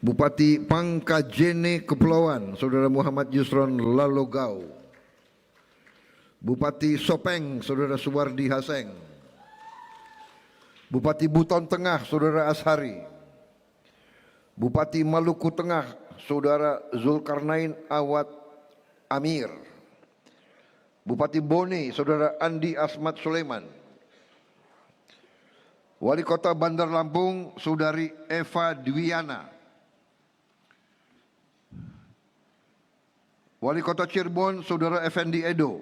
Bupati Pangkajene Kepulauan, Saudara Muhammad Yusron Lalogau. Bupati Sopeng, Saudara Suwardi Haseng. Bupati Buton Tengah, Saudara Ashari. Bupati Maluku Tengah, Saudara Zulkarnain Awad Amir. Bupati Bone, Saudara Andi Asmat Sulaiman. Wali Kota Bandar Lampung, Saudari Eva Dwiana. Wali Kota Cirebon, Saudara Effendi Edo.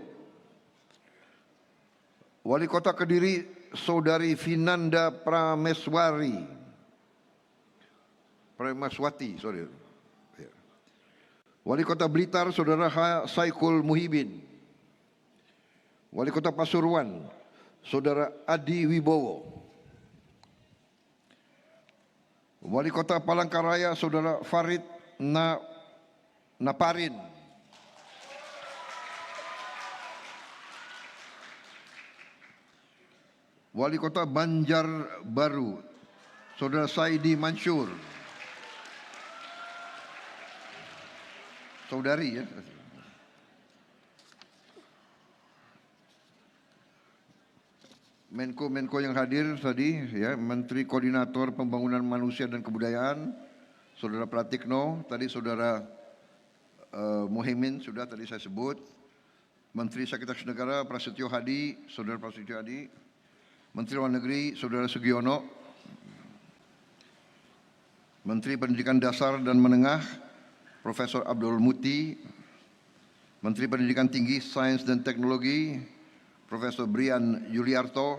Wali Kota Kediri, Saudari Vinanda Prameswati. Wali Kota Blitar, Saudara Saikul Muhibin. Wali Kota Pasuruan, Saudara Adi Wibowo. Wali Kota Palangkaraya, Saudara Farid Naparin. Wali Kota Banjarbaru, Saudara Saidi Mansur. Saudari ya. Menko yang hadir tadi ya, Menteri Koordinator Pembangunan Manusia dan Kebudayaan, Saudara Pratikno, tadi Saudara Muhaimin sudah tadi saya sebut. Menteri Sekretaris Negara Prasetyo Hadi, Saudara Prasetyo Hadi. Menteri Luar Negeri Saudara Sugiono. Menteri Pendidikan Dasar dan Menengah Profesor Abdul Muti. Menteri Pendidikan Tinggi, Sains dan Teknologi Profesor Brian Yuliarto.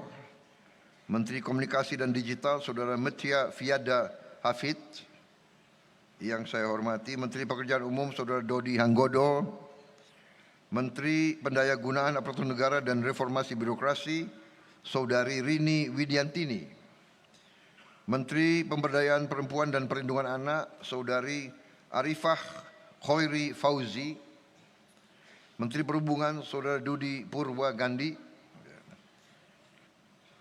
Menteri Komunikasi dan Digital Saudara Metia Fiada Hafid yang saya hormati. Menteri Pekerjaan Umum Saudara Dodi Hanggodo. Menteri Pendayagunaan Aparatur Negara dan Reformasi Birokrasi Saudari Rini Widiantini. Menteri Pemberdayaan Perempuan dan Perlindungan Anak Saudari Arifah Khoiri Fauzi. Menteri Perhubungan Saudara Dudi Purwa Gandhi.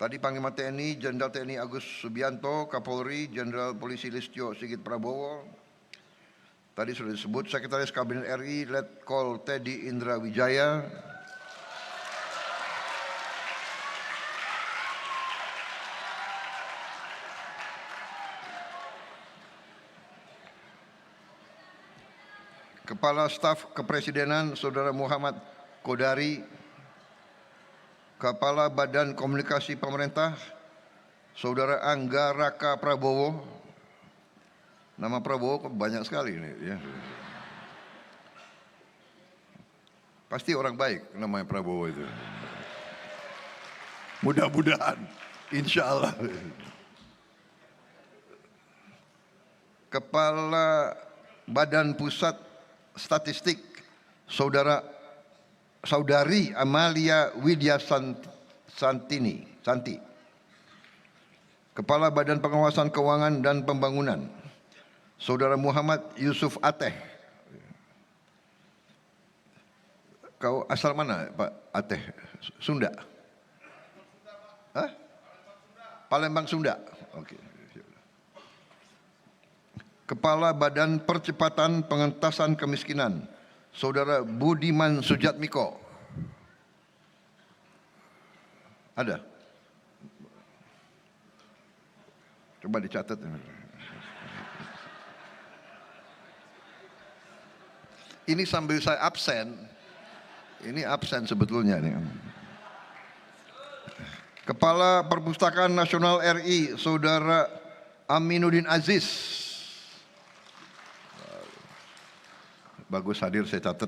Tadi Panglima TNI Jenderal TNI Agus Subianto, Kapolri Jenderal Polisi Listio Sigit Prabowo. Tadi sudah disebut Sekretaris Kabinet RI Letkol Teddy Indra Wijaya. Kepala Staf Kepresidenan Saudara Muhammad Kodari. Kepala Badan Komunikasi Pemerintah Saudara Angga Raka Prabowo. Nama Prabowo banyak sekali ini ya. Pasti orang baik namanya Prabowo itu. Mudah-mudahan, insya Allah. Kepala Badan Pusat Statistik Saudari Amalia Widya Santi. Kepala Badan Pengawasan Keuangan dan Pembangunan Saudara Muhammad Yusuf Ateh. Kau asal mana Pak Ateh? Sunda? Hah? Palembang Sunda. Oke. Kepala Badan Percepatan Pengentasan Kemiskinan Saudara Budiman Sujatmiko. Ada? Coba dicatat. Ini sambil saya absen. Ini absen sebetulnya nih. Kepala Perpustakaan Nasional RI Saudara Aminuddin Aziz. Bagus hadir, saya catat.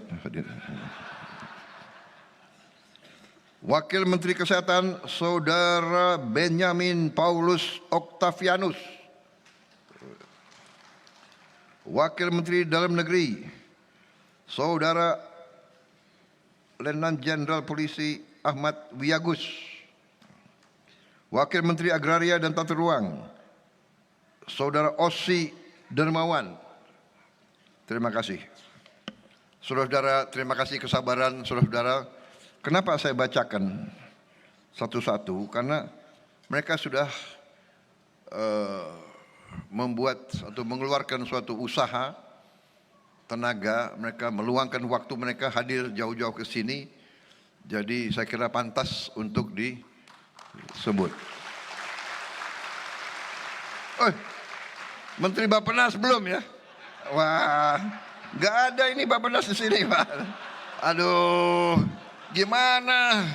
Wakil Menteri Kesehatan Saudara Benyamin Paulus Octavianus. Wakil Menteri Dalam Negeri Saudara Letnan Jenderal Polisi Ahmad Wiyagus. Wakil Menteri Agraria dan Tata Ruang Saudara Ossi Dermawan. Terima kasih. Saudara-saudara, terima kasih kesabaran saudara-saudara. Kenapa saya bacakan satu-satu? Karena mereka sudah membuat atau mengeluarkan suatu usaha, tenaga, mereka meluangkan waktu mereka hadir jauh-jauh ke sini. Jadi saya kira pantas untuk disebut. Menteri Bappenas belum ya? Wah, nggak ada ini Bappenas di sini, Pak. Aduh, gimana?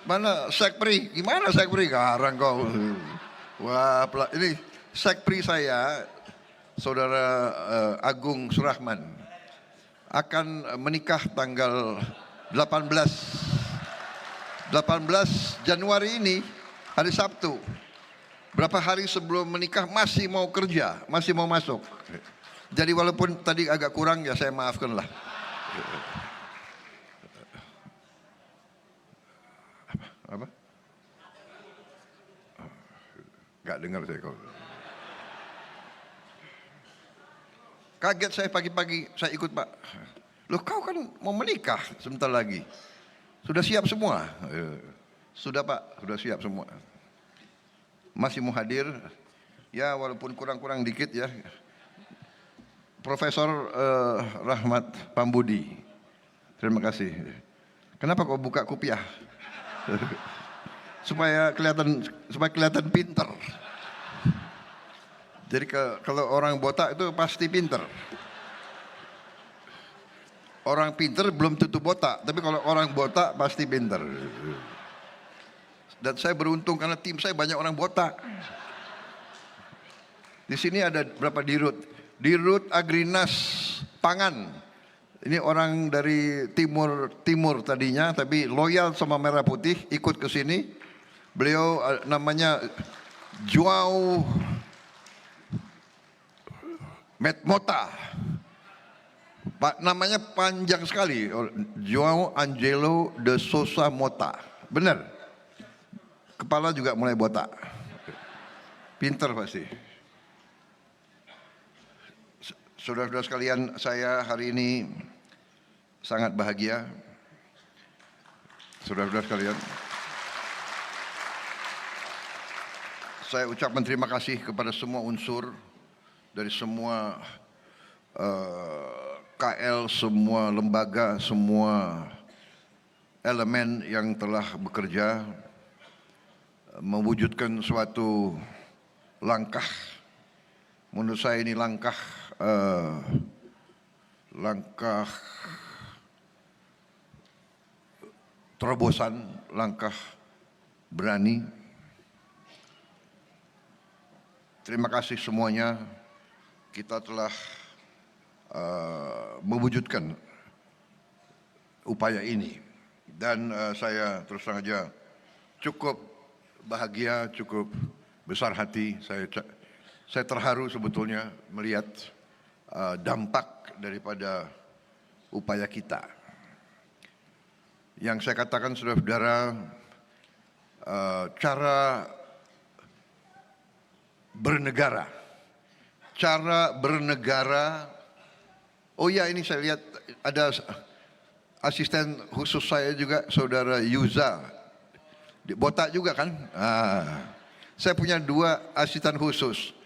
Mana Sekpri? Gimana Sekpri? Garang kau. Wah, ini Sekpri saya, Saudara Agung Surahman, akan menikah tanggal 18 Januari ini, hari Sabtu. Berapa hari sebelum menikah masih mau kerja, masih mau masuk. Jadi walaupun tadi agak kurang ya saya maafkan lah. Apa? Gak dengar saya kau. Kaget saya pagi-pagi, saya ikut Pak. Loh kau kan mau menikah sebentar lagi. Sudah siap semua? Sudah Pak, sudah siap semua. Masih mau hadir, ya walaupun kurang-kurang dikit ya. Profesor Rahmat Pambudi, terima kasih. Kenapa kau buka kopiah? supaya kelihatan pinter. Jadi kalau orang botak itu pasti pinter. Orang pinter belum tentu botak, tapi kalau orang botak pasti pinter. Dan saya beruntung karena tim saya banyak orang botak. Di sini ada berapa dirut? Dirut Agrinas Pangan. Ini orang dari timur tadinya, tapi loyal sama Merah Putih, ikut ke sini. Beliau namanya Joao Mota. Pak, namanya panjang sekali. Joao Angelo de Sousa Mota. Benar. Kepala juga mulai botak. Pinter pasti. Saudara-saudara sekalian, saya hari ini sangat bahagia. Saudara-saudara sekalian, saya ucapkan terima kasih kepada semua unsur dari semua KL, semua lembaga, semua elemen yang telah bekerja mewujudkan suatu langkah. Menurut saya ini langkah terobosan, langkah berani. Terima kasih semuanya. Kita telah mewujudkan upaya ini, dan saya terus terang saja cukup bahagia, cukup besar hati. Saya terharu sebetulnya melihat dampak daripada upaya kita. Yang saya katakan saudara-saudara, cara bernegara. Oh ya, ini saya lihat ada asisten khusus saya juga, saudara Yuza. Botak juga kan? Saya punya 2 asisten khusus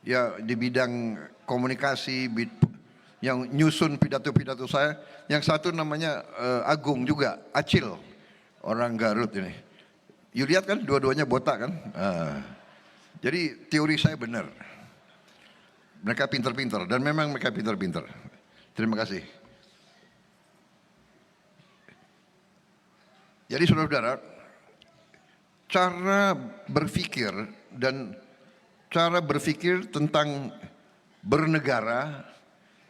ya di bidang komunikasi, yang nyusun pidato-pidato saya. Yang satu namanya Agung juga, Acil, orang Garut ini. You lihat kan, dua-duanya botak kan? Jadi teori saya benar. Mereka pinter-pinter, dan memang mereka pinter-pinter. Terima kasih. Jadi saudara-saudara, cara berpikir dan cara berpikir tentang bernegara,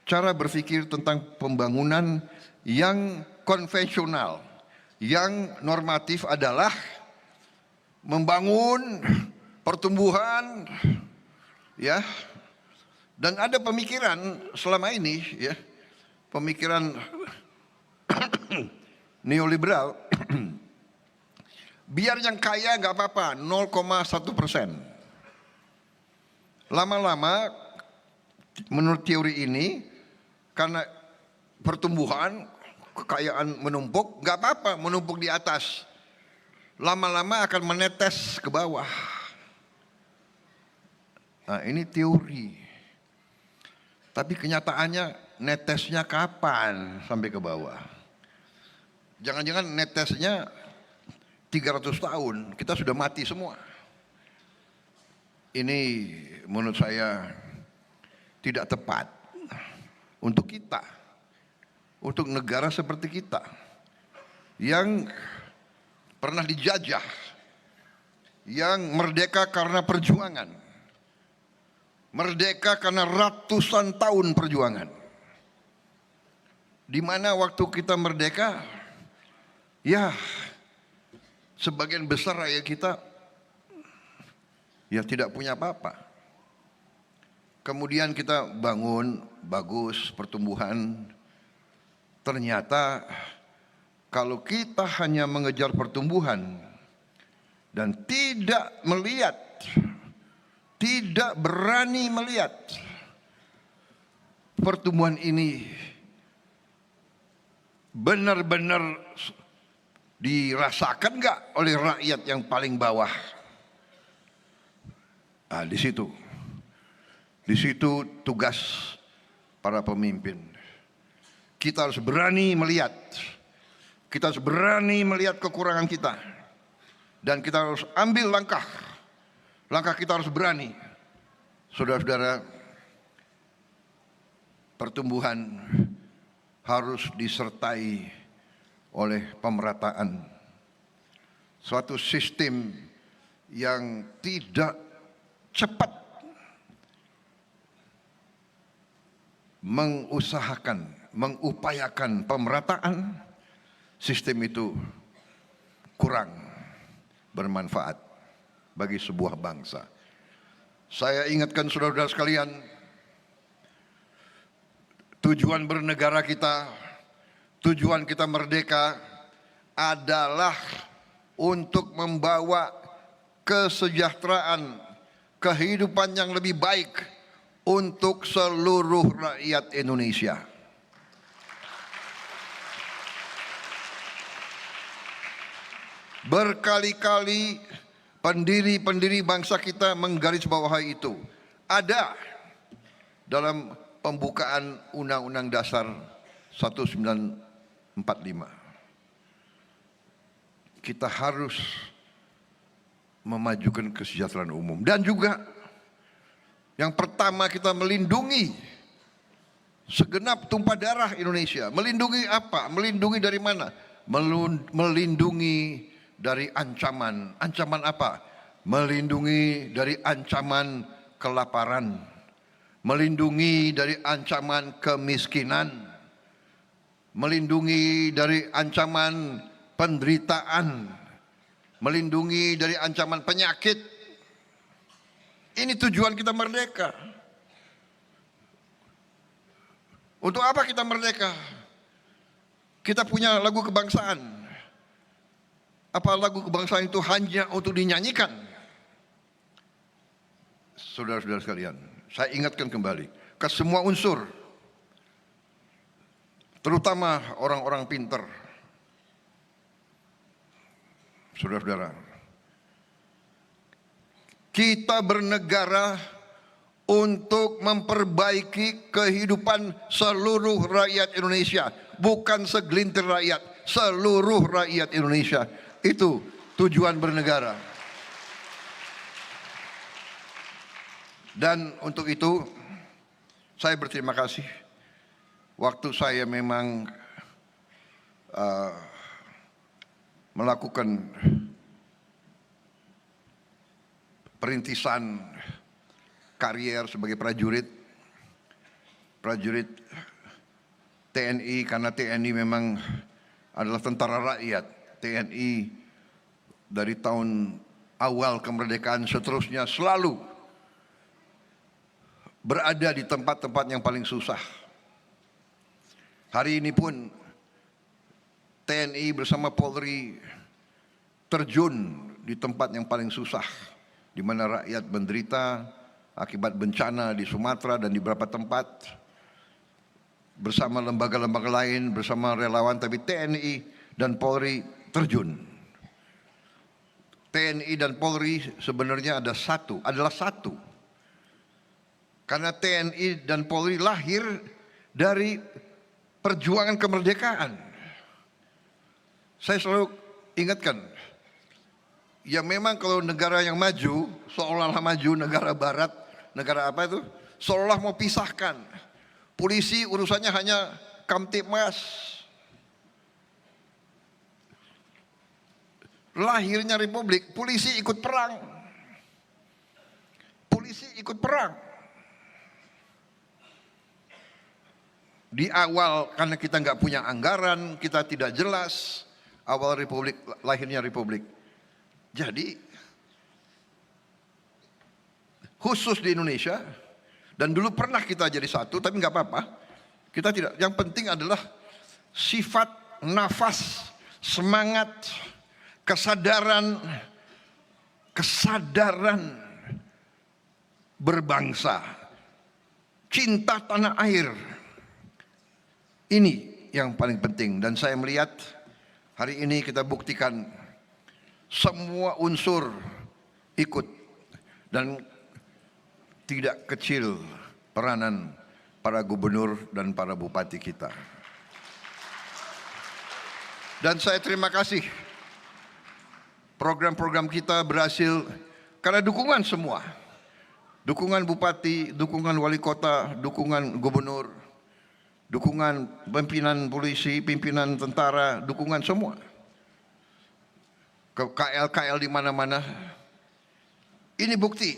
cara berpikir tentang pembangunan yang konvensional, yang normatif adalah membangun pertumbuhan, ya. Dan ada pemikiran selama ini, ya, pemikiran neoliberal. Biar yang kaya nggak apa-apa, 0,1%. Lama-lama, menurut teori ini, karena pertumbuhan, kekayaan menumpuk, nggak apa-apa menumpuk di atas. Lama-lama akan menetes ke bawah. Nah, ini teori. Tapi kenyataannya netesnya kapan sampai ke bawah? Jangan-jangan netesnya 300 tahun, kita sudah mati semua. Ini menurut saya tidak tepat untuk kita, untuk negara seperti kita yang pernah dijajah, yang merdeka karena perjuangan, merdeka karena ratusan tahun perjuangan. Di mana waktu kita merdeka, ya sebagian besar rakyat kita ya tidak punya apa-apa. Kemudian kita bangun, bagus pertumbuhan. Ternyata kalau kita hanya mengejar pertumbuhan dan tidak melihat, tidak berani melihat pertumbuhan ini benar-benar dirasakan nggak oleh rakyat yang paling bawah? Nah, di situ tugas para pemimpin. Kita harus berani melihat, kita harus berani melihat kekurangan kita, dan kita harus ambil langkah. Langkah kita harus berani. Saudara-saudara, pertumbuhan harus disertai oleh pemerataan, suatu sistem yang tidak cepat mengupayakan pemerataan, sistem itu kurang bermanfaat bagi sebuah bangsa. Saya ingatkan saudara-saudara sekalian, tujuan bernegara kita, tujuan kita merdeka adalah untuk membawa kesejahteraan, kehidupan yang lebih baik untuk seluruh rakyat Indonesia. Berkali-kali pendiri-pendiri bangsa kita menggarisbawahi itu. Ada dalam pembukaan Undang-Undang Dasar 1945. Kita harus memajukan kesejahteraan umum, dan juga yang pertama kita melindungi segenap tumpah darah Indonesia. Melindungi apa? Melindungi dari mana? Melindungi dari ancaman. Ancaman apa? Melindungi dari ancaman kelaparan, melindungi dari ancaman kemiskinan, melindungi dari ancaman penderitaan, melindungi dari ancaman penyakit. Ini tujuan kita merdeka. Untuk apa kita merdeka? Kita punya lagu kebangsaan. Apa lagu kebangsaan itu hanya untuk dinyanyikan? Saudara-saudara sekalian, saya ingatkan kembali ke semua unsur, terutama orang-orang pintar. Saudara-saudara, kita bernegara untuk memperbaiki kehidupan seluruh rakyat Indonesia, bukan segelintir rakyat, seluruh rakyat Indonesia. Itu tujuan bernegara. Dan untuk itu saya berterima kasih. Waktu saya memang melakukan perintisan karier sebagai prajurit TNI, karena TNI memang adalah tentara rakyat. TNI dari tahun awal kemerdekaan seterusnya selalu berada di tempat-tempat yang paling susah. Hari ini pun TNI bersama Polri terjun di tempat yang paling susah, di mana rakyat menderita akibat bencana di Sumatera dan di beberapa tempat, bersama lembaga-lembaga lain, bersama relawan, tapi TNI dan Polri terjun. TNI dan Polri sebenarnya adalah satu, Karena TNI dan Polri lahir dari perjuangan kemerdekaan. Saya selalu ingatkan, ya memang kalau negara yang maju, seolah-olah maju, negara barat, negara apa itu, seolah mau pisahkan. Polisi urusannya hanya Kamtibmas. Lahirnya republik, polisi ikut perang. Polisi ikut perang. Di awal karena kita nggak punya anggaran, kita tidak jelas awal republik, lahirnya republik. Jadi khusus di Indonesia, dan dulu pernah kita jadi satu, tapi nggak apa-apa. Kita tidak. Yang penting adalah sifat, nafas, semangat, kesadaran berbangsa, cinta tanah air. Ini yang paling penting, dan saya melihat hari ini kita buktikan semua unsur ikut, dan tidak kecil peranan para gubernur dan para bupati kita. Dan saya terima kasih program-program kita berhasil karena dukungan semua. Dukungan bupati, dukungan wali kota, dukungan gubernur, dukungan pimpinan polisi, pimpinan tentara, dukungan semua. KL-KL di mana-mana. Ini bukti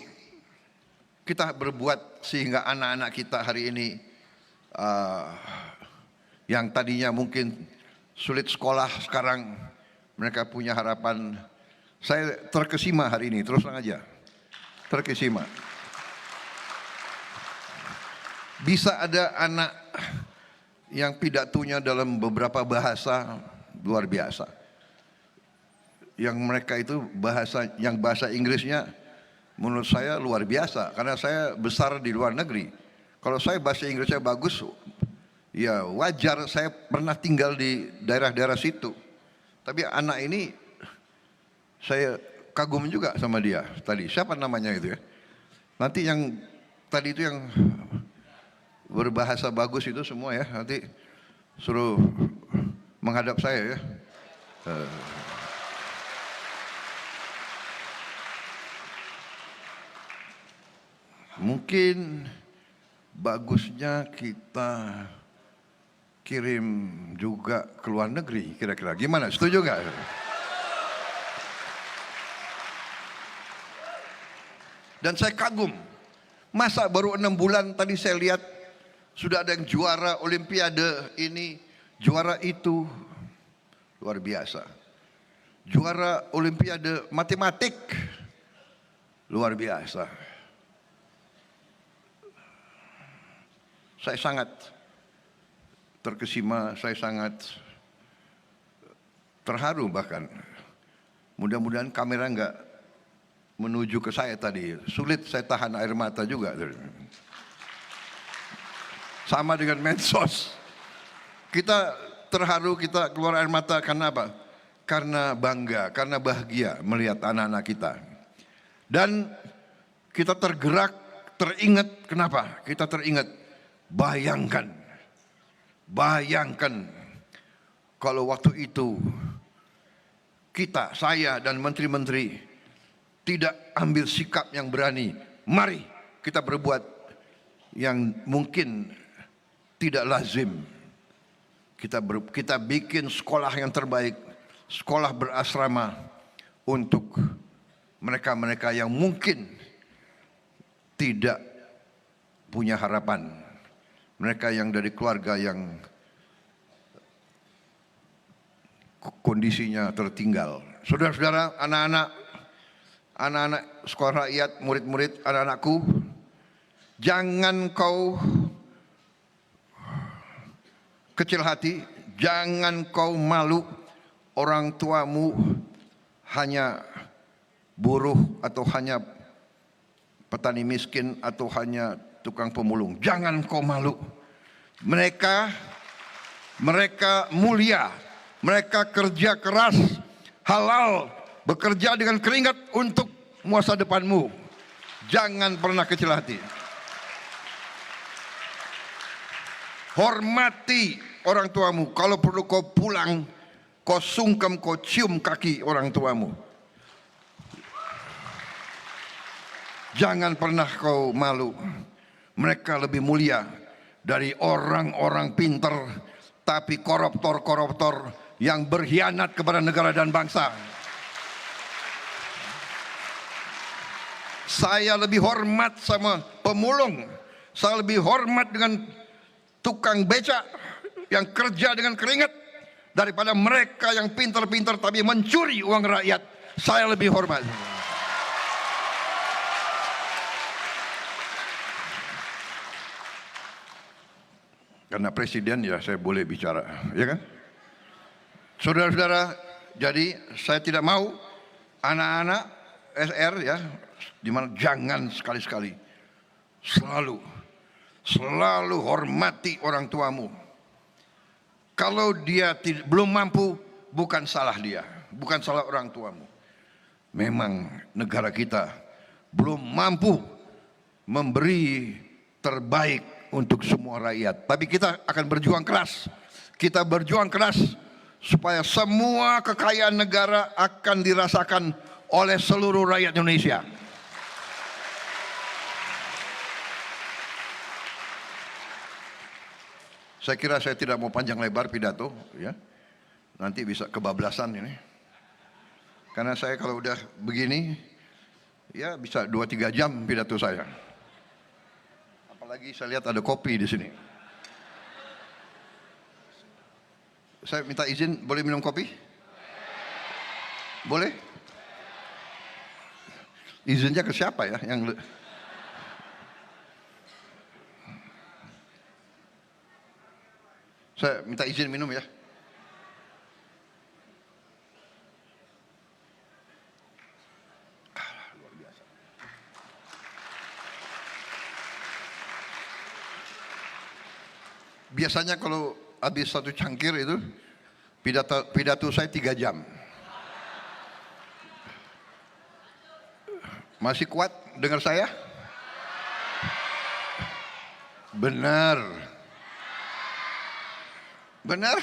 kita berbuat sehingga anak-anak kita hari ini yang tadinya mungkin sulit sekolah, sekarang mereka punya harapan. Saya terkesima hari ini, terus terang aja, terkesima. Bisa ada anak yang pidatonya dalam beberapa bahasa luar biasa. Yang mereka itu bahasa Inggrisnya menurut saya luar biasa, karena saya besar di luar negeri. Kalau saya bahasa Inggrisnya bagus, ya wajar, saya pernah tinggal di daerah-daerah situ. Tapi anak ini saya kagum juga sama dia tadi. Siapa namanya itu ya? Nanti yang tadi itu yang berbahasa bagus itu semua ya, nanti suruh menghadap saya ya. Mungkin bagusnya kita kirim juga ke luar negeri, kira-kira gimana? Setuju nggak? Dan saya kagum, masa baru 6 bulan tadi saya lihat sudah ada yang juara olimpiade ini, juara itu, luar biasa. Juara olimpiade matematik, luar biasa. Saya sangat terkesima, saya sangat terharu bahkan. Mudah-mudahan kamera enggak menuju ke saya tadi. Sulit saya tahan air mata juga. Sama dengan medsos. Kita terharu, kita keluar air mata karena apa? Karena bangga, karena bahagia melihat anak-anak kita. Dan kita tergerak, teringat, kenapa? Kita teringat, bayangkan kalau waktu itu kita, saya dan menteri-menteri tidak ambil sikap yang berani. Mari kita berbuat yang mungkin tidak lazim. Kita bikin sekolah yang terbaik, sekolah berasrama untuk mereka-mereka yang mungkin tidak punya harapan. Mereka yang dari keluarga yang kondisinya tertinggal. Saudara-saudara, anak-anak sekolah rakyat, murid-murid, anak-anakku, jangan kau kecil hati, jangan kau malu orang tuamu hanya buruh atau hanya petani miskin atau hanya tukang pemulung. Jangan kau malu. Mereka mulia, mereka kerja keras, halal, bekerja dengan keringat untuk masa depanmu. Jangan pernah kecil hati. Hormati orang tuamu. Kalau perlu kau pulang, kau sungkem, kau cium kaki orang tuamu. Jangan pernah kau malu. Mereka lebih mulia dari orang-orang pintar tapi koruptor-koruptor yang berkhianat kepada negara dan bangsa. Saya lebih hormat sama pemulung. Saya lebih hormat dengan tukang becak yang kerja dengan keringat daripada mereka yang pintar-pintar tapi mencuri uang rakyat. Saya lebih hormat. Karena presiden ya saya boleh bicara, ya kan? Saudara-saudara, jadi saya tidak mau anak-anak SR ya, dimana jangan sekali-sekali selalu hormati orang tuamu. Kalau dia belum mampu, bukan salah dia, bukan salah orang tuamu. Memang negara kita belum mampu memberi terbaik untuk semua rakyat. Tapi kita akan berjuang keras. Kita berjuang keras supaya semua kekayaan negara akan dirasakan oleh seluruh rakyat Indonesia. Saya kira saya tidak mau panjang lebar pidato, ya. Nanti bisa kebablasan ini. Karena saya kalau udah begini, ya bisa 2-3 jam pidato saya. Apalagi saya lihat ada kopi di sini. Saya minta izin, boleh minum kopi? Boleh? Izinnya ke siapa ya? Saya minta izin minum ya. Luar biasa. Biasanya kalau habis satu cangkir itu pidato saya 3 jam. Masih kuat dengar saya? Benar. Benar?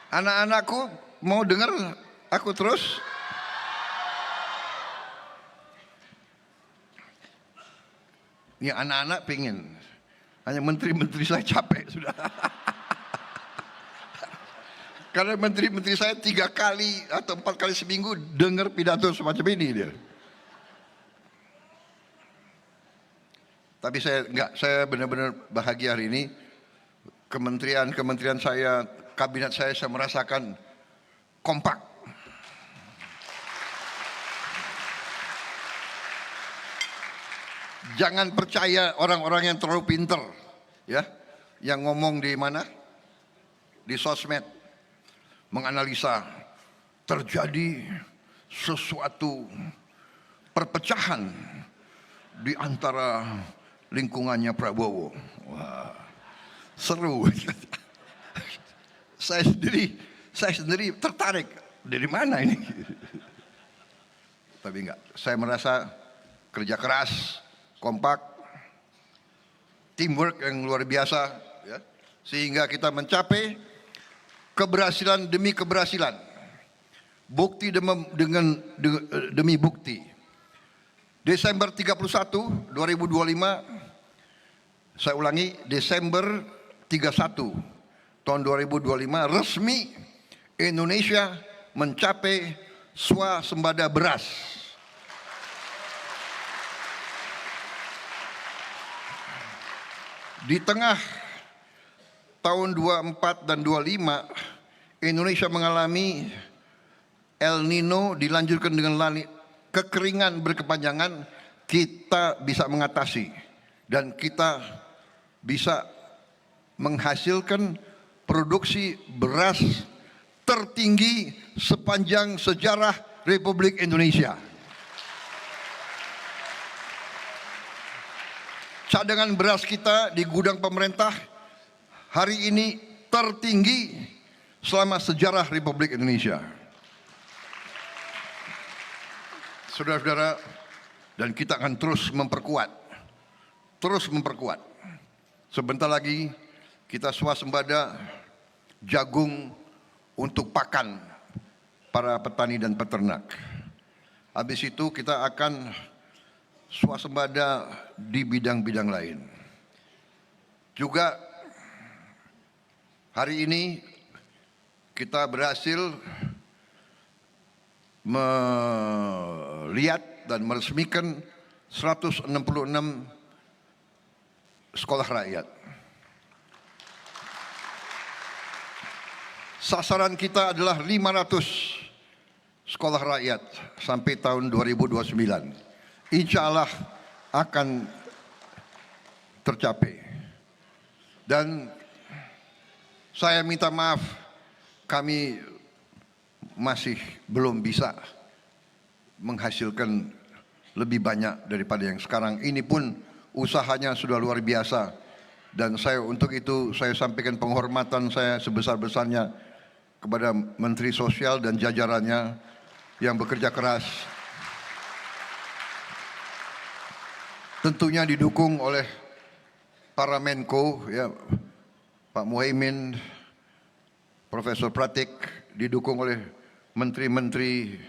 Anak-anakku mau dengar aku terus? Ya anak-anak pengen. Hanya menteri-menteri saya capek sudah. Karena menteri-menteri saya 3 kali atau 4 kali seminggu dengar pidato semacam ini dia. Tapi saya enggak, saya benar-benar bahagia hari ini. Kementerian saya, kabinet saya merasakan kompak. Jangan percaya orang-orang yang terlalu pintar, ya, yang ngomong di mana, di sosmed, menganalisa terjadi sesuatu perpecahan di antara lingkungannya Prabowo. Wah, seru. Saya sendiri tertarik, dari mana ini? Tapi enggak, saya merasa kerja keras, kompak, teamwork yang luar biasa, ya, sehingga kita mencapai keberhasilan demi keberhasilan, bukti demi bukti. Desember 31, 2025, saya ulangi, Desember 31 tahun 2025 resmi Indonesia mencapai swasembada beras. Di tengah tahun 24 dan 25 Indonesia mengalami El Nino dilanjutkan dengan kekeringan berkepanjangan, kita bisa mengatasi dan kita bisa menghasilkan produksi beras tertinggi sepanjang sejarah Republik Indonesia. Cadangan beras kita di gudang pemerintah hari ini tertinggi selama sejarah Republik Indonesia. Saudara-saudara, dan kita akan terus memperkuat Sebentar lagi kita swasembada jagung untuk pakan para petani dan peternak. Habis itu kita akan swasembada di bidang-bidang lain. Juga hari ini kita berhasil melihat dan meresmikan 166 sekolah rakyat. Sasaran kita adalah 500 sekolah rakyat sampai tahun 2029. Insya Allah akan tercapai. Dan saya minta maaf, kami masih belum bisa menghasilkan lebih banyak daripada yang sekarang. Ini pun usahanya sudah luar biasa. Dan saya untuk itu saya sampaikan penghormatan saya sebesar-besarnya kepada Menteri Sosial dan jajarannya yang bekerja keras. Tentunya didukung oleh para Menko, ya, Pak Muhaimin, Profesor Pratik, didukung oleh menteri-menteri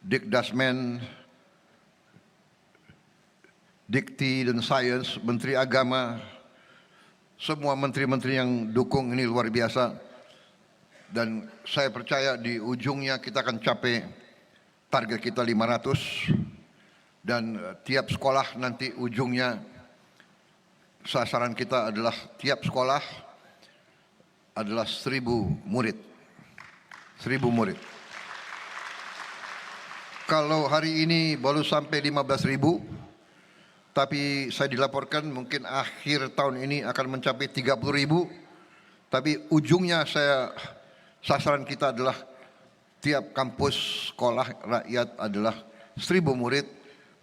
Dikdasmen, Dikti dan Sains, Menteri Agama, semua menteri-menteri yang dukung ini luar biasa. Dan saya percaya di ujungnya kita akan capai target kita 500 dan tiap sekolah nanti ujungnya sasaran kita adalah tiap sekolah adalah 1.000 murid. 1.000 murid. Kalau hari ini baru sampai 15.000, tapi saya dilaporkan mungkin akhir tahun ini akan mencapai 30.000. Tapi ujungnya sasaran kita adalah tiap kampus sekolah rakyat adalah 1.000 murid.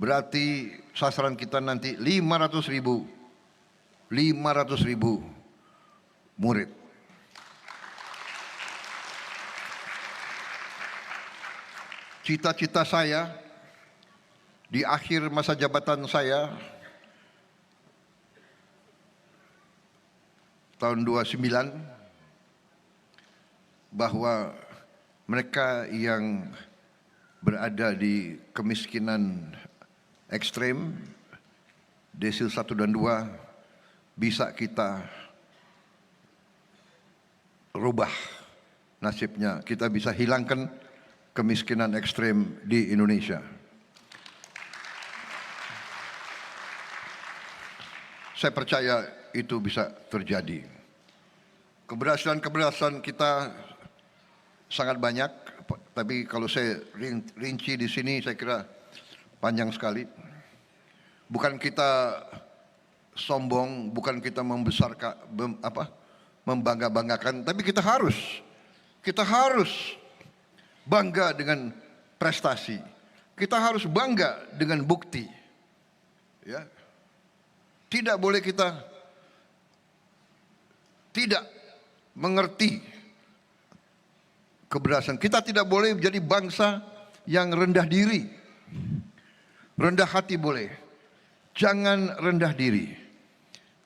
Berarti sasaran kita nanti 500.000 murid. Cita-cita saya di akhir masa jabatan saya tahun 29 bahwa mereka yang berada di kemiskinan ekstrem, desil 1 dan 2 bisa kita rubah nasibnya. Kita bisa hilangkan kemiskinan ekstrem di Indonesia. Saya percaya itu bisa terjadi. Keberhasilan kita sangat banyak, tapi kalau saya rinci di sini saya kira panjang sekali. Bukan kita sombong, bukan kita membesarkan, membangga-banggakan, tapi kita harus bangga dengan prestasi. Kita harus bangga dengan bukti. Ya. Tidak boleh kita tidak mengerti keberhasilan. Kita tidak boleh menjadi bangsa yang rendah diri. Rendah hati boleh. Jangan rendah diri.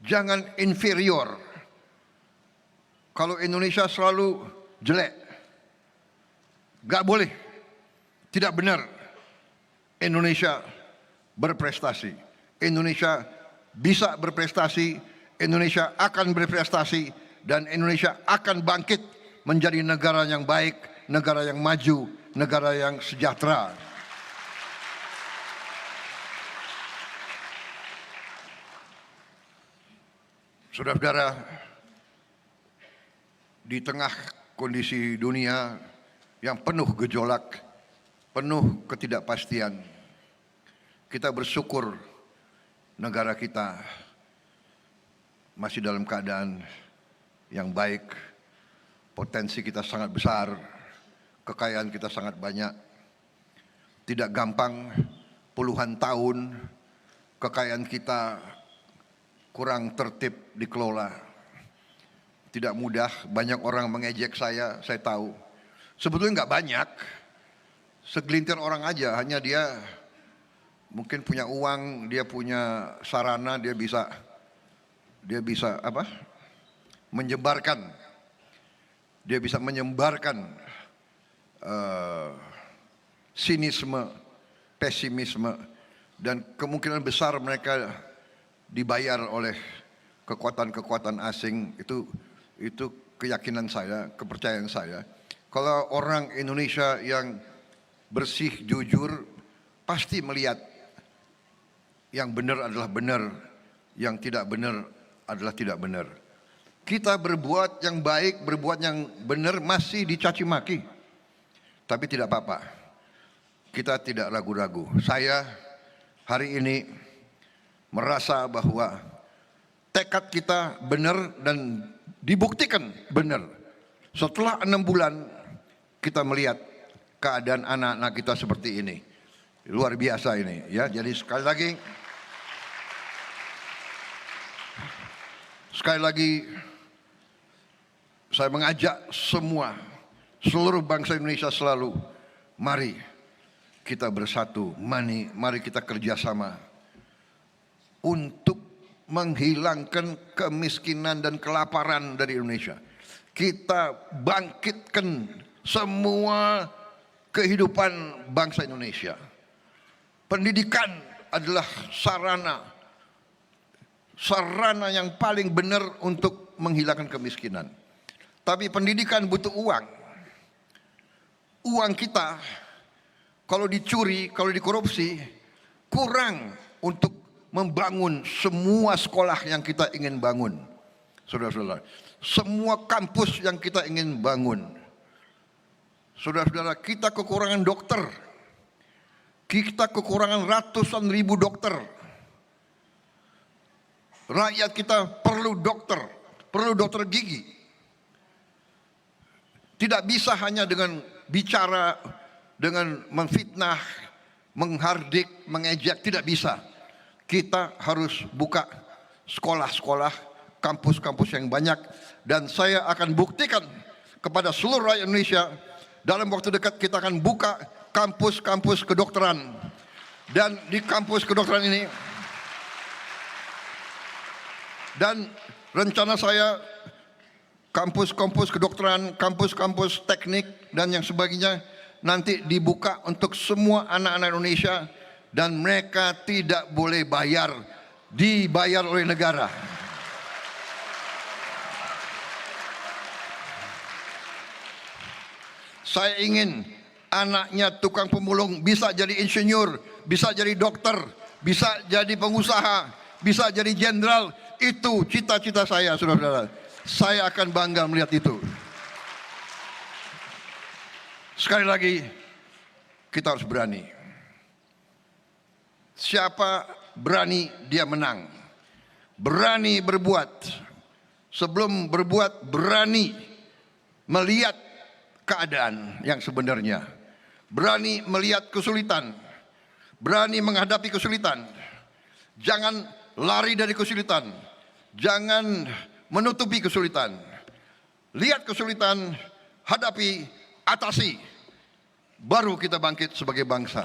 Jangan inferior. Kalau Indonesia selalu jelek, gak boleh, tidak benar. Indonesia berprestasi. Indonesia bisa berprestasi. Indonesia akan berprestasi. Dan Indonesia akan bangkit menjadi negara yang baik, negara yang maju, negara yang sejahtera. Saudara-saudara, di tengah kondisi dunia yang penuh gejolak, penuh ketidakpastian, kita bersyukur negara kita masih dalam keadaan yang baik, potensi kita sangat besar, kekayaan kita sangat banyak. Tidak gampang, puluhan tahun kekayaan kita kurang tertib dikelola. Tidak mudah, banyak orang mengejek saya tahu. Sebetulnya nggak banyak, segelintir orang aja, hanya dia mungkin punya uang, dia punya sarana, dia bisa dia bisa apa? Menyebarkan, dia bisa menyebarkan sinisme, pesimisme, dan kemungkinan besar mereka dibayar oleh kekuatan-kekuatan asing. Itu keyakinan saya, kepercayaan saya. Kalau orang Indonesia yang bersih, jujur, pasti melihat yang benar adalah benar, yang tidak benar adalah tidak benar. Kita berbuat yang baik, berbuat yang benar masih dicaci maki. Tapi tidak apa-apa. Kita tidak ragu-ragu. Saya hari ini merasa bahwa tekad kita benar dan dibuktikan benar. Setelah 6 bulan kita melihat keadaan anak-anak kita seperti ini. Luar biasa ini ya. Jadi sekali lagi saya mengajak seluruh bangsa Indonesia selalu, mari kita bersatu, mari kita kerjasama untuk menghilangkan kemiskinan dan kelaparan dari Indonesia. Kita bangkitkan semua kehidupan bangsa Indonesia. Pendidikan adalah sarana yang paling benar untuk menghilangkan kemiskinan. Tapi pendidikan butuh uang. Uang kita kalau dicuri, kalau dikorupsi, kurang untuk membangun semua sekolah yang kita ingin bangun. Saudara-saudara, semua kampus yang kita ingin bangun. Saudara-saudara, kita kekurangan dokter. Kita kekurangan ratusan ribu dokter. Rakyat kita perlu dokter gigi. Tidak bisa hanya dengan bicara, dengan memfitnah, menghardik, mengejek, tidak bisa. Kita harus buka sekolah-sekolah, kampus-kampus yang banyak, dan saya akan buktikan kepada seluruh rakyat Indonesia dalam waktu dekat kita akan buka kampus-kampus kedokteran. Dan di kampus kedokteran ini, dan rencana saya kampus-kampus kedokteran, kampus-kampus teknik dan yang sebagainya nanti dibuka untuk semua anak-anak Indonesia dan mereka tidak boleh bayar, dibayar oleh negara. Saya ingin anaknya tukang pemulung bisa jadi insinyur, bisa jadi dokter, bisa jadi pengusaha, bisa jadi jenderal. Itu cita-cita saya, saudara-saudara. Saya akan bangga melihat itu. Sekali lagi, kita harus berani. Siapa berani, dia menang. Berani berbuat. Sebelum berbuat, berani melihat keadaan yang sebenarnya. Berani melihat kesulitan. Berani menghadapi kesulitan. Jangan lari dari kesulitan. Jangan menutupi kesulitan. Lihat kesulitan, hadapi, atasi. Baru kita bangkit sebagai bangsa.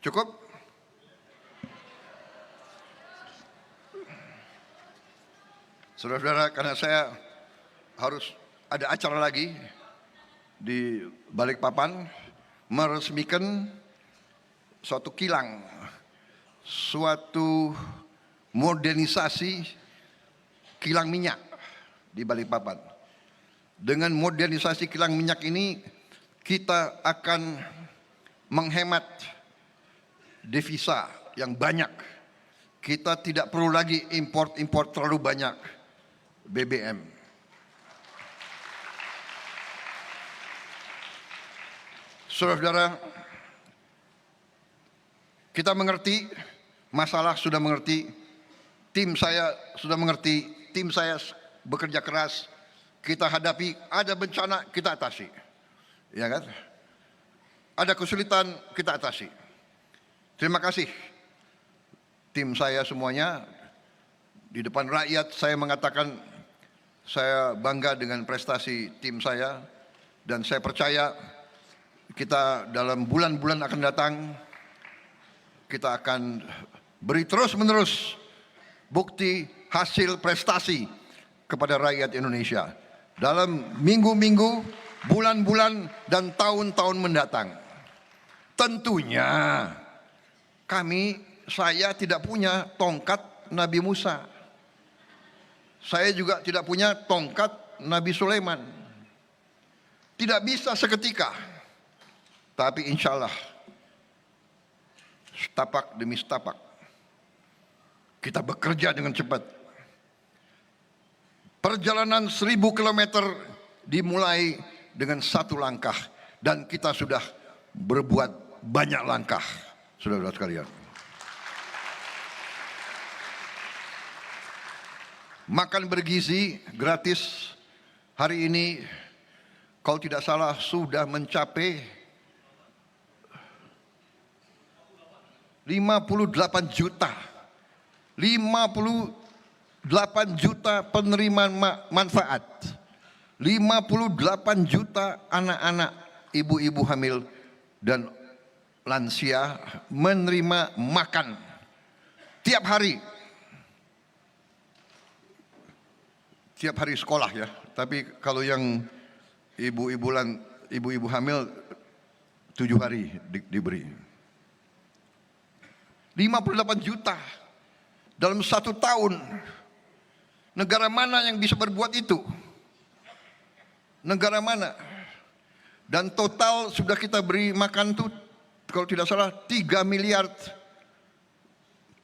Cukup? Saudara-saudara, karena saya harus ada acara lagi di Balikpapan, meresmikan suatu kilang, suatu modernisasi kilang minyak di Balikpapan. Dengan modernisasi kilang minyak ini, kita akan menghemat devisa yang banyak. Kita tidak perlu lagi import terlalu banyak BBM. Saudara-saudara, kita mengerti, masalah sudah mengerti, tim saya sudah mengerti, tim saya bekerja keras, kita hadapi, ada bencana, kita atasi. Ya kan? Ada kesulitan, kita atasi. Terima kasih. Tim saya semuanya, di depan rakyat saya mengatakan, saya bangga dengan prestasi tim saya, dan saya percaya kita dalam bulan-bulan akan datang, kita akan beri terus-menerus bukti hasil prestasi kepada rakyat Indonesia dalam minggu-minggu, bulan-bulan, dan tahun-tahun mendatang. Tentunya saya tidak punya tongkat Nabi Musa. Saya juga tidak punya tongkat Nabi Sulaiman. Tidak bisa seketika. Tapi insya Allah, setapak demi setapak, kita bekerja dengan cepat. Perjalanan 1000 kilometer dimulai dengan satu langkah. Dan kita sudah berbuat banyak langkah, saudara-saudara sekalian. Makan bergizi gratis hari ini, kalau tidak salah sudah mencapai 58 juta. 58 juta penerima manfaat. 58 juta anak-anak, ibu-ibu hamil dan lansia menerima makan tiap hari. Tiap hari sekolah ya, tapi kalau yang ibu-ibu hamil 7 hari diberi. 58 juta dalam 1 tahun. Negara mana yang bisa berbuat itu? Negara mana? Dan total sudah kita beri makan tuh, kalau tidak salah 3 miliar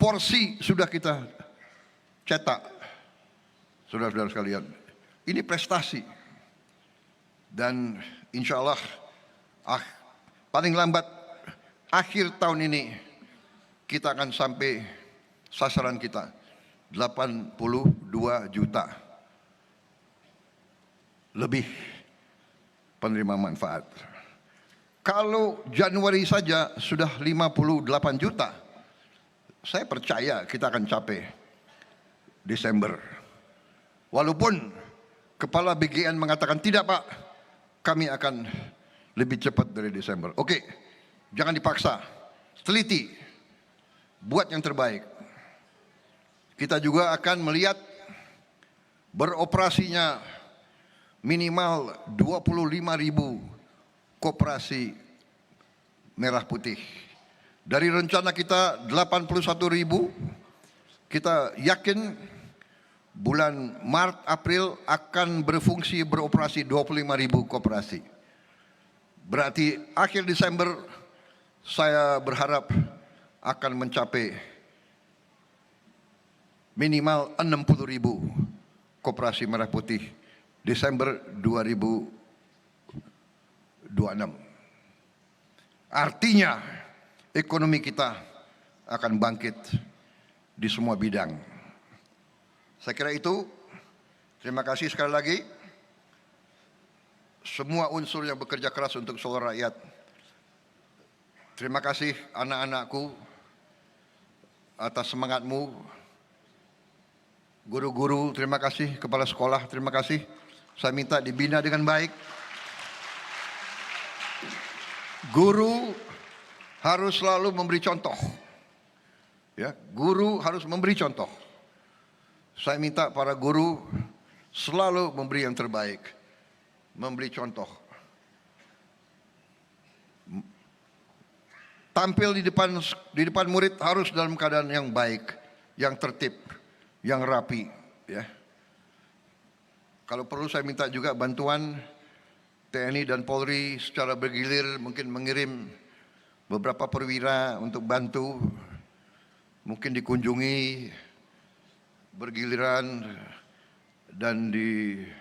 porsi sudah kita cetak. Saudara-saudara sekalian, ini prestasi. Dan insya Allah paling lambat akhir tahun ini kita akan sampai sasaran kita 82 juta lebih penerima manfaat. Kalau Januari saja sudah 58 juta, saya percaya kita akan capai Desember. Walaupun Kepala BGN mengatakan tidak Pak, kami akan lebih cepat dari Desember. Oke, jangan dipaksa, teliti, buat yang terbaik. Kita juga akan melihat beroperasinya minimal 25.000 koperasi merah putih. Dari rencana kita 81.000, kita yakin bulan Maret, April akan beroperasi 25.000 koperasi. Berarti akhir Desember saya berharap akan mencapai minimal 60.000 koperasi merah putih Desember 2026. Artinya ekonomi kita akan bangkit di semua bidang. Saya kira itu. Terima kasih sekali lagi semua unsur yang bekerja keras untuk seluruh rakyat. Terima kasih anak-anakku atas semangatmu. Guru-guru, terima kasih. Kepala sekolah, terima kasih. Saya minta dibina dengan baik. Guru harus selalu memberi contoh. Ya, guru harus memberi contoh. Saya minta para guru selalu memberi yang terbaik, memberi contoh. Tampil di depan murid harus dalam keadaan yang baik, yang tertib, yang rapi. Ya. Kalau perlu saya minta juga bantuan TNI dan Polri secara bergilir, mungkin mengirim beberapa perwira untuk bantu, mungkin dikunjungi bergiliran dan dibina,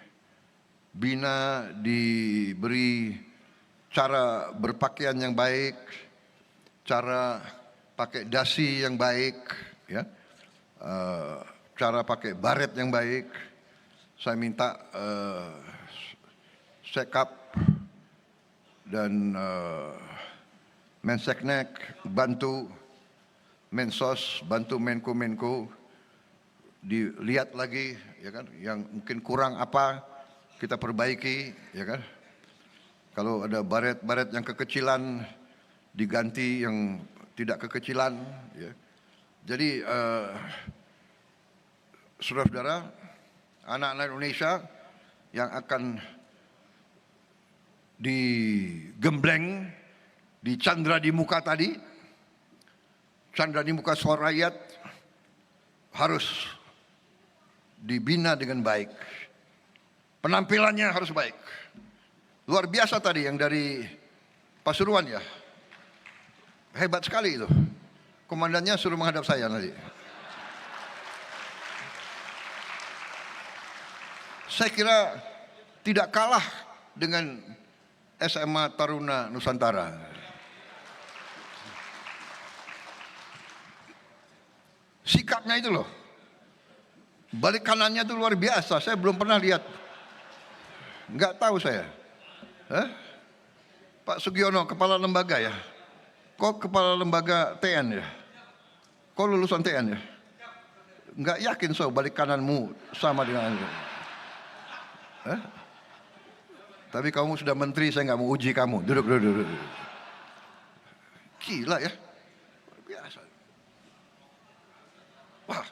diberi cara berpakaian yang baik, cara pakai dasi yang baik, ya, cara pakai baret yang baik. Saya minta Sekap dan Menseknek bantu, Mensos bantu Menko dilihat lagi, ya kan, yang mungkin kurang apa kita perbaiki, ya kan. Kalau ada baret-baret yang kekecilan, diganti yang tidak kekecilan. Ya. Jadi, saudara-saudara, anak-anak Indonesia yang akan digembleng, dicandra di muka tadi, candra di muka suara rakyat, harus dibina dengan baik. Penampilannya harus baik. Luar biasa tadi yang dari Pasuruan ya. Hebat sekali itu. Komandannya suruh menghadap saya nanti. Saya kira tidak kalah dengan SMA Taruna Nusantara. Sikapnya itu loh. Balik kanannya itu luar biasa. Saya belum pernah lihat. Enggak tahu saya. Pak Sugiono, kepala lembaga ya? Kok kepala lembaga TN ya? Kok lulusan TN ya? Enggak yakin so balik kananmu sama dengan Anda. Tapi kamu sudah menteri, saya nggak mau uji kamu. Duduk. Gila ya. Biasa. Wah.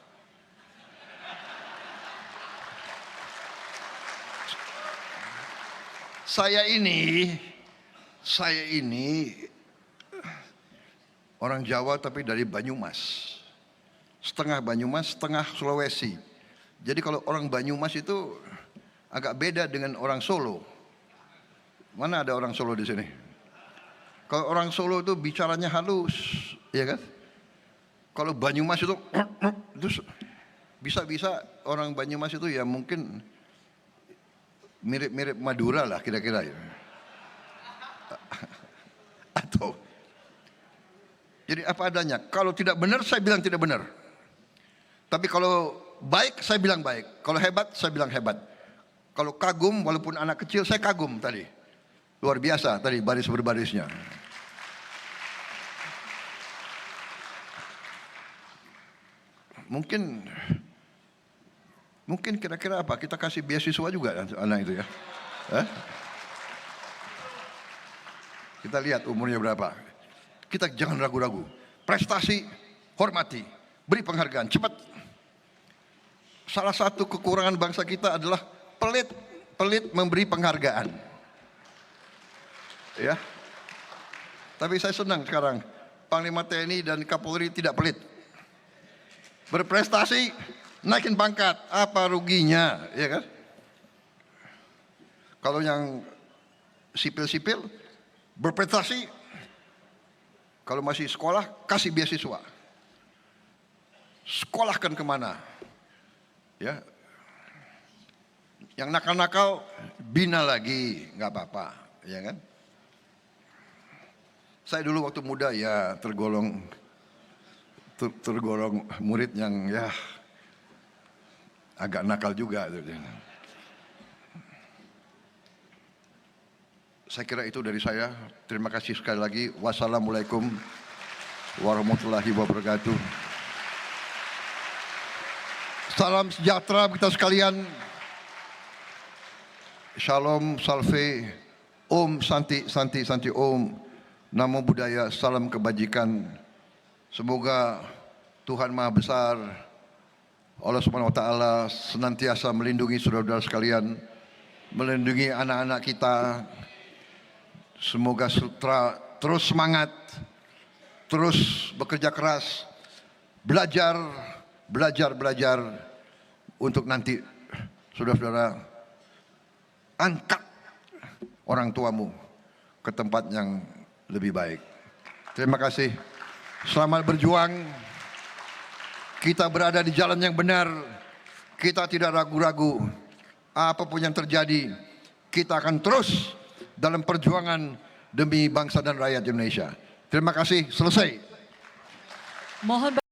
Saya ini orang Jawa tapi dari Banyumas. Setengah Banyumas, setengah Sulawesi. Jadi kalau orang Banyumas itu agak beda dengan orang Solo. Mana ada orang Solo di sini? Kalau orang Solo itu bicaranya halus, ya kan? Kalau Banyumas itu bisa-bisa orang Banyumas itu ya mungkin mirip-mirip Madura lah kira-kira ya. Atau jadi apa adanya. Kalau tidak benar saya bilang tidak benar. Tapi kalau baik saya bilang baik. Kalau hebat saya bilang hebat. Kalau kagum walaupun anak kecil saya kagum tadi. Luar biasa tadi baris berbarisnya. Mungkin kira-kira apa? Kita kasih beasiswa juga anak itu ya. Kita lihat umurnya berapa. Kita jangan ragu-ragu. Prestasi, hormati. Beri penghargaan, cepat. Salah satu kekurangan bangsa kita adalah pelit memberi penghargaan. Ya. Tapi saya senang sekarang. Panglima TNI dan Kapolri tidak pelit. Berprestasi, naikin pangkat, apa ruginya, ya kan? Kalau yang sipil-sipil berprestasi, kalau masih sekolah kasih beasiswa, sekolahkan kemana, ya? Yang nakal-nakal bina lagi, nggak apa-apa, ya kan? Saya dulu waktu muda ya tergolong murid yang ya agak nakal juga. Saya kira itu dari saya. Terima kasih sekali lagi. Wassalamualaikum warahmatullahi wabarakatuh. Salam sejahtera kita sekalian. Shalom, salve, om, santi, santi, santi, om. Namo Buddhaya, salam kebajikan. Semoga Tuhan Maha Besar, Allah Subhanahu wa Ta'ala senantiasa melindungi saudara-saudara sekalian, melindungi anak-anak kita. Semoga sutra terus semangat, terus bekerja keras, belajar untuk nanti saudara-saudara angkat orang tuamu ke tempat yang lebih baik. Terima kasih. Selamat berjuang. Kita berada di jalan yang benar. Kita tidak ragu-ragu. Apapun yang terjadi, kita akan terus dalam perjuangan demi bangsa dan rakyat Indonesia. Terima kasih. Selesai. Mohon